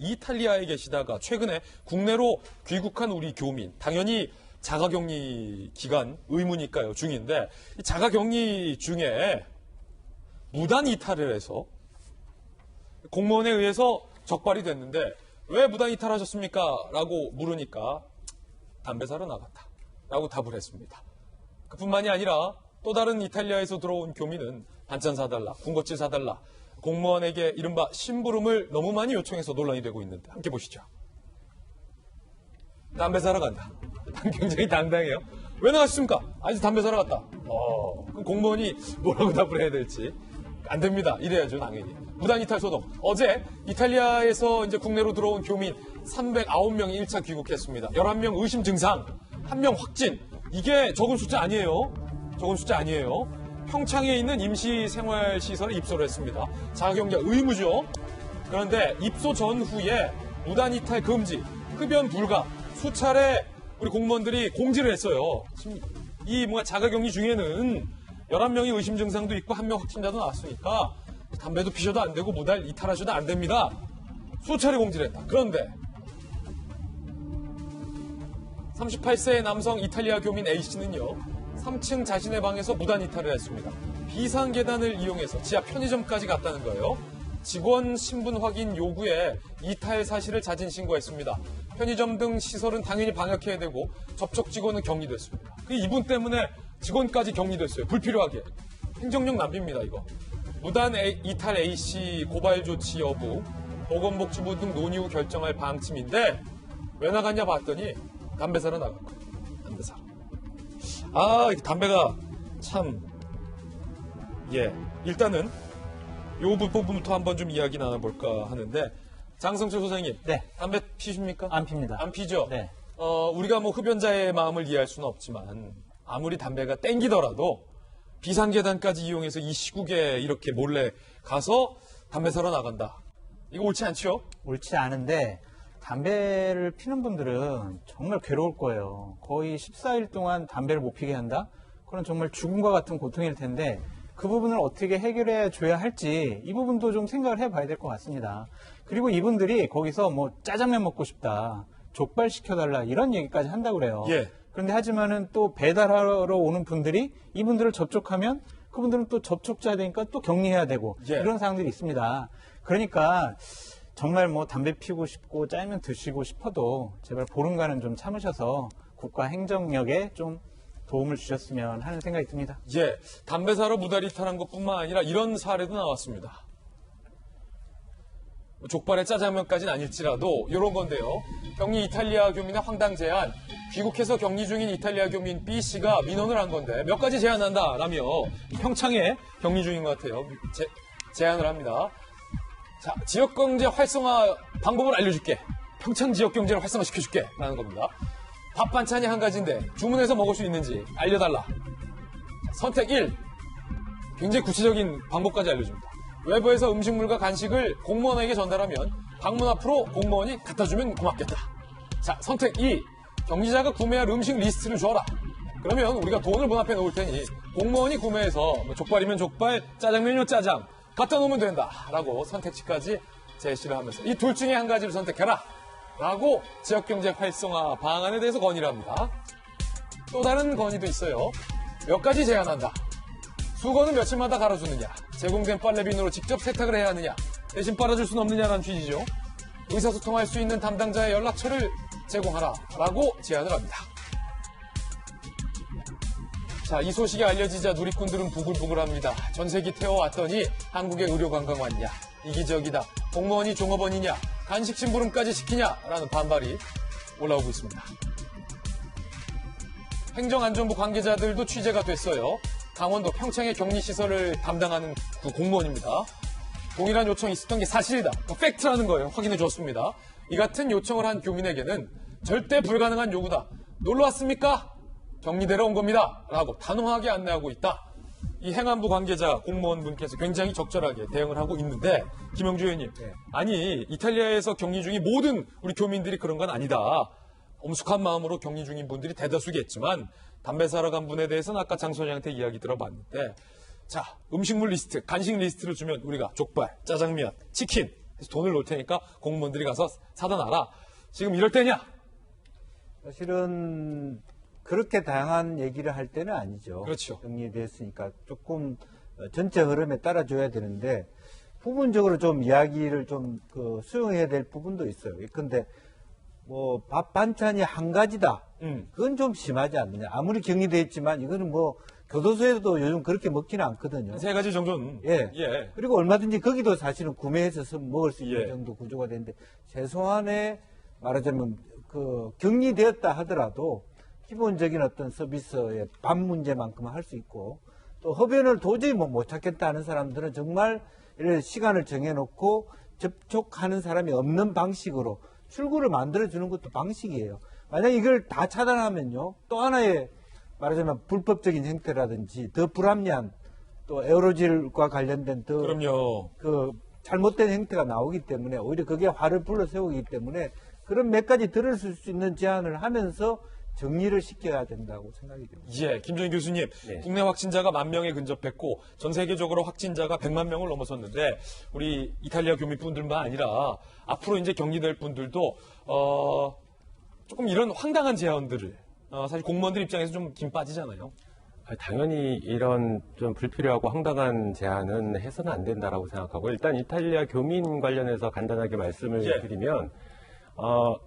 이탈리아에 계시다가 최근에 국내로 귀국한 우리 교민, 당연히 자가격리 기간 의무니까요, 중인데 이 자가격리 중에 무단 이탈을 해서 공무원에 의해서 적발이 됐는데 왜 무단 이탈하셨습니까? 라고 물으니까 담배 사러 나갔다 라고 답을 했습니다. 그뿐만이 아니라 또 다른 이탈리아에서 들어온 교민은 반찬 사달라, 군것질 사달라, 공무원에게 이른바 심부름을 너무 많이 요청해서 논란이 되고 있는데 함께 보시죠. 담배 사러 간다. 굉장히 당당해요. 왜 나가셨습니까? 아직 담배 사러 갔다. 그럼 공무원이 뭐라고 답을 해야 될지. 안 됩니다. 이래야죠, 당연히. 무단 이탈 소동. 어제 이탈리아에서 이제 국내로 들어온 교민 309명이 1차 귀국했습니다. 11명 의심 증상, 1명 확진. 이게 적은 숫자 아니에요. 적은 숫자 아니에요. 평창에 있는 임시생활시설에 입소를 했습니다. 자가격리 의무죠. 그런데 입소 전후에 무단 이탈 금지, 흡연 불가, 수차례 우리 공무원들이 공지를 했어요. 이 뭔가 자가격리 중에는 11명이 의심 증상도 있고 1명 확진자도 나왔으니까 담배도 피셔도 안 되고 무단 이탈하셔도 안 됩니다. 수차례 공지를 했다. 그런데 38세의 남성 이탈리아 교민 A씨는요. 3층 자신의 방에서 무단 이탈을 했습니다. 비상계단을 이용해서 지하 편의점까지 갔다는 거예요. 직원 신분 확인 요구에 이탈 사실을 자진 신고했습니다. 편의점 등 시설은 당연히 방역해야 되고 접촉 직원은 격리됐습니다. 이분 때문에 직원까지 격리됐어요. 불필요하게. 행정력 낭비입니다, 이거. 무단 이탈 A씨 고발 조치 여부, 보건복지부 등 논의 후 결정할 방침인데 왜 나갔냐 봤더니 담배 사러 나갔고 담배 사러. 담배가 참, 일단은 요 부분부터 한번 좀 이야기 나눠볼까 하는데, 장성철 소장님. 네. 담배 피십니까? 안 핍니다. 안 피죠? 네. 우리가 뭐 흡연자의 마음을 이해할 수는 없지만, 아무리 담배가 땡기더라도 비상계단까지 이용해서 이 시국에 이렇게 몰래 가서 담배 사러 나간다. 이거 옳지 않죠? 옳지 않은데, 담배를 피는 분들은 정말 괴로울 거예요. 거의 14일 동안 담배를 못 피게 한다? 그건 정말 죽음과 같은 고통일 텐데 그 부분을 어떻게 해결해 줘야 할지 이 부분도 좀 생각을 해봐야 될 것 같습니다. 그리고 이분들이 거기서 뭐 짜장면 먹고 싶다, 족발 시켜달라 이런 얘기까지 한다고 그래요. 그런데 하지만은 또 배달하러 오는 분들이 이분들을 접촉하면 그분들은 또 접촉자 되니까 또 격리해야 되고 이런 상황들이 있습니다. 그러니까 정말 뭐 담배 피우고 싶고 짜장면 드시고 싶어도 제발 보름간은 좀 참으셔서 국가 행정력에 좀 도움을 주셨으면 하는 생각이 듭니다. 담배 사러 무단 이탈한 것뿐만 아니라 이런 사례도 나왔습니다. 족발에 짜장면까지는 아닐지라도 이런 건데요. 격리 이탈리아 교민의 황당 제안. 귀국해서 격리 중인 이탈리아 교민 B씨가 민원을 한 건데 몇 가지 제안한다라며 평창에 격리 중인 것 같아요. 제안을 합니다. 자, 지역경제 활성화 방법을 알려줄게. 평창 지역경제를 활성화시켜줄게. 라는 겁니다. 밥 반찬이 한 가지인데 주문해서 먹을 수 있는지 알려달라. 자, 선택 1. 굉장히 구체적인 방법까지 알려줍니다. 외부에서 음식물과 간식을 공무원에게 전달하면 방문 앞으로 공무원이 갖다주면 고맙겠다. 자, 선택 2. 경리자가 구매할 음식 리스트를 줘라. 그러면 우리가 돈을 문 앞에 놓을 테니 공무원이 구매해서 족발이면 족발, 짜장면이면 짜장 갖다 놓으면 된다. 라고 선택지까지 제시를 하면서 이 둘 중에 한 가지를 선택해라. 라고 지역경제 활성화 방안에 대해서 건의를 합니다. 또 다른 건의도 있어요. 몇 가지 제안한다. 수거는 며칠마다 갈아주느냐. 제공된 빨래빈으로 직접 세탁을 해야 하느냐. 대신 빨아줄 수는 없느냐라는 취지죠. 의사소통할 수 있는 담당자의 연락처를 제공하라. 라고 제안을 합니다. 자, 이 소식이 알려지자 누리꾼들은 부글부글합니다. 전세기 태워왔더니 한국에 의료관광 왔냐. 이기적이다. 공무원이 종업원이냐. 간식 심부름까지 시키냐라는 반발이 올라오고 있습니다. 행정안전부 관계자들도 취재가 됐어요. 강원도 평창의 격리시설을 담당하는 그 공무원입니다. 동일한 요청이 있었던 게 사실이다. 팩트라는 거예요. 확인해 줬습니다. 이 같은 요청을 한 교민에게는 절대 불가능한 요구다. 놀러 왔습니까? 격리되러 온 겁니다. 라고 단호하게 안내하고 있다. 이 행안부 관계자 공무원분께서 굉장히 적절하게 대응을 하고 있는데, 김영주 의원님, 아니 이탈리아에서 격리 중인 모든 우리 교민들이 그런 건 아니다. 엄숙한 마음으로 격리 중인 분들이 대다수겠지만 담배 사러 간 분에 대해서는 아까 장 소장한테 이야기 들어봤는데, 자, 음식물 리스트, 간식 리스트를 주면 우리가 족발, 짜장면, 치킨 그래서 돈을 놓을 테니까 공무원들이 가서 사다 놔라. 지금 이럴 때냐? 사실은 그렇게 다양한 얘기를 할 때는 아니죠. 그렇죠. 정리됐으니까 조금 전체 흐름에 따라줘야 되는데 부분적으로 좀 이야기를 좀 수용해야 될 부분도 있어요. 근데 뭐 밥 반찬이 한 가지다. 그건 좀 심하지 않느냐. 아무리 격리돼 있지만 이거는 뭐 교도소에서도 요즘 그렇게 먹지는 않거든요. 3가지 정도는. 예. 예. 그리고 얼마든지 거기도 사실은 구매해서 먹을 수 있는 예. 정도 구조가 되는데 최소한의 말하자면 격리되었다 하더라도 기본적인 어떤 서비스의 밥 문제만큼은 할 수 있고 또 흡연을 도저히 못 찾겠다 하는 사람들은 정말 이런 시간을 정해놓고 접촉하는 사람이 없는 방식으로 출구를 만들어주는 것도 방식이에요. 만약 이걸 다 차단하면요. 또 하나의 말하자면 불법적인 행태라든지 더 불합리한 또 에어로졸과 관련된 더 그럼요. 잘못된 행태가 나오기 때문에 오히려 그게 화를 불러세우기 때문에 그런 몇 가지 들을 수 있는 제안을 하면서 정리를 시켜야 된다고 생각이 듭니다. 예, 김종인 교수님, 네. 국내 확진자가 10,000명에 근접했고 전 세계적으로 확진자가 100만 명을 넘어섰는데 우리 이탈리아 교민분들만 아니라 앞으로 이제 격리될 분들도 조금 이런 황당한 제안들을 사실 공무원들 입장에서 좀 김 빠지잖아요. 당연히 이런 좀 불필요하고 황당한 제안은 해서는 안 된다라고 생각하고 일단 이탈리아 교민 관련해서 간단하게 말씀을 예. 드리면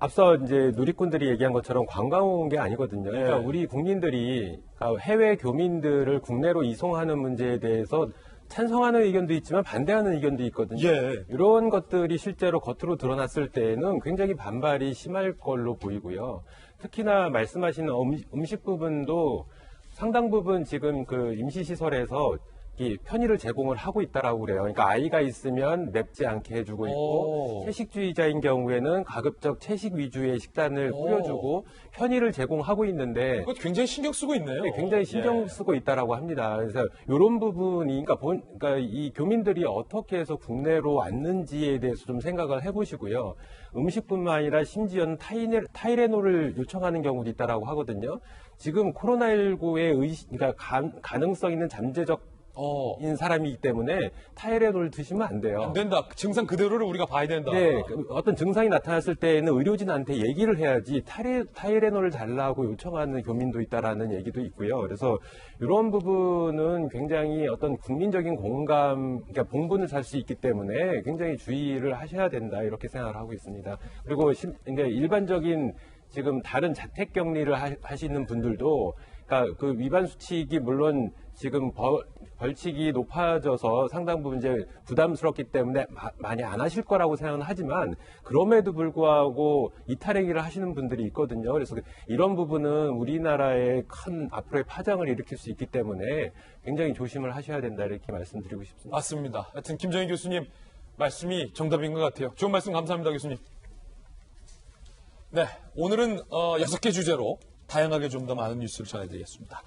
앞서 이제 누리꾼들이 얘기한 것처럼 관광 온 게 아니거든요. 그러니까 예. 우리 국민들이 해외 교민들을 국내로 이송하는 문제에 대해서 찬성하는 의견도 있지만 반대하는 의견도 있거든요. 예. 이런 것들이 실제로 겉으로 드러났을 때에는 굉장히 반발이 심할 걸로 보이고요. 특히나 말씀하신 음식 부분도 상당 부분 지금 그 임시시설에서 이 편의를 제공을 하고 있다라고 그래요. 그러니까 아이가 있으면 맵지 않게 해주고 있고 오. 채식주의자인 경우에는 가급적 채식 위주의 식단을 오. 꾸려주고 편의를 제공하고 있는데 그거 굉장히 신경 쓰고 있네요. 네, 굉장히 신경 예. 쓰고 있다라고 합니다. 그래서 이런 부분이, 그러니까 이 교민들이 어떻게 해서 국내로 왔는지에 대해서 좀 생각을 해보시고요. 음식뿐만 아니라 심지어는 타이레놀을 요청하는 경우도 있다라고 하거든요. 지금 코로나19의 그러니까 가능성 있는 잠재적 인 사람이기 때문에 타이레놀 드시면 안 돼요. 안 된다. 증상 그대로를 우리가 봐야 된다. 네, 어떤 증상이 나타났을 때에는 의료진한테 얘기를 해야지 타이레놀을 달라고 요청하는 교민도 있다라는 얘기도 있고요. 그래서 이런 부분은 굉장히 어떤 국민적인 공감, 그러니까 봉분을 살 수 있기 때문에 굉장히 주의를 하셔야 된다 이렇게 생각을 하고 있습니다. 그리고 그러니까 일반적인 지금 다른 자택 격리를 하시는 분들도 그러니까 그 위반 수칙이 물론 지금 벌칙이 높아져서 상당 부분 이제 부담스럽기 때문에 많이 안 하실 거라고 생각은 하지만 그럼에도 불구하고 이탈행위를 하시는 분들이 있거든요. 그래서 이런 부분은 우리나라의 큰 앞으로의 파장을 일으킬 수 있기 때문에 굉장히 조심을 하셔야 된다 이렇게 말씀드리고 싶습니다. 맞습니다. 하여튼 김정인 교수님 말씀이 정답인 것 같아요. 좋은 말씀 감사합니다, 교수님. 네, 오늘은 6개 주제로 다양하게 좀 더 많은 뉴스를 전해드리겠습니다.